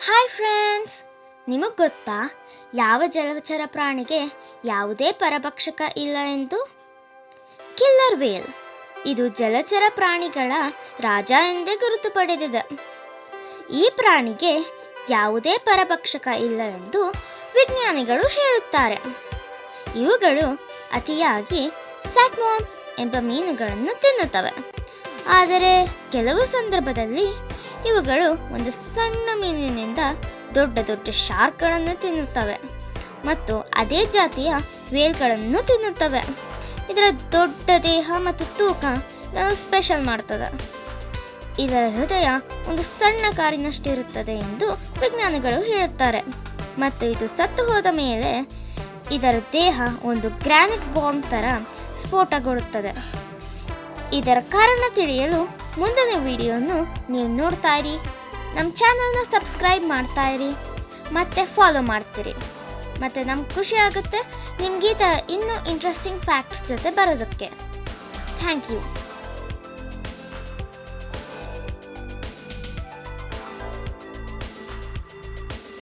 Hi friends, ನಿಮಗೆ ಗೊತ್ತಾ ಯಾವ ಜಲಚರ ಪ್ರಾಣಿಗೆ ಯಾವುದೇ ಪರಭಕ್ಷಕ ಇಲ್ಲ ಎಂದು? Killer whale. ಇದು ಜಲಚರ ಪ್ರಾಣಿಗಳ ರಾಜ ಎಂದೇ ಗುರುತು ಪಡೆದಿದೆ. ಈ ಪ್ರಾಣಿಗೆ ಯಾವುದೇ ಪರಭಕ್ಷಕ ಇಲ್ಲ ಎಂದು ವಿಜ್ಞಾನಿಗಳು ಹೇಳುತ್ತಾರೆ. ಇವುಗಳು ಅತಿಯಾಗಿ ಸ್ಯಾಲ್ಮನ್ ಎಂಬ ಮೀನುಗಳನ್ನು ತಿನ್ನುತ್ತವೆ. ಆದರೆ ಕೆಲವು ಸಂದರ್ಭದಲ್ಲಿ ಇವುಗಳು ಒಂದು ಸಣ್ಣ ಮೀನಿನಿಂದ ದೊಡ್ಡ ದೊಡ್ಡ ಶಾರ್ಕ್ಗಳನ್ನು ತಿನ್ನುತ್ತವೆ ಮತ್ತು ಅದೇ ಜಾತಿಯ ವೇಲ್ಗಳನ್ನು ತಿನ್ನುತ್ತವೆ. ಇದರ ದೊಡ್ಡ ದೇಹ ಮತ್ತು ತೂಕ ಸ್ಪೆಷಲ್ ಮಾಡ್ತದೆ. ಇದರ ಹೃದಯ ಒಂದು ಸಣ್ಣ ಕಾರಿನಷ್ಟಿರುತ್ತದೆ ಎಂದು ವಿಜ್ಞಾನಿಗಳು ಹೇಳುತ್ತಾರೆ. ಮತ್ತು ಇದು ಸತ್ತು ಹೋದ ಮೇಲೆ ಇದರ ದೇಹ ಒಂದು ಗ್ರಾನೈಟ್ ಬಾಂಬ್ ಥರ ಸ್ಫೋಟಗೊಳ್ಳುತ್ತದೆ. ಇದರ ಕಾರಣ ತಿಳಿಯಲು ಮುಂದಿನ ವಿಡಿಯೋನು ನೀವು ನೋಡ್ತಾ ಇರಿ. ನಮ್ಮ ಚಾನಲ್ನ ಸಬ್ಸ್ಕ್ರೈಬ್ ಮಾಡ್ತಾ ಇರಿ ಮತ್ತು ಫಾಲೋ ಮಾಡ್ತೀರಿ. ಮತ್ತು ನಮ್ಗೆ ಖುಷಿ ಆಗುತ್ತೆ ನಿಮ್ಗೆ ಈ ಥರ ಇನ್ನೂ ಇಂಟ್ರೆಸ್ಟಿಂಗ್ ಫ್ಯಾಕ್ಟ್ಸ್ ಜೊತೆ ಬರೋದಕ್ಕೆ. Thank you.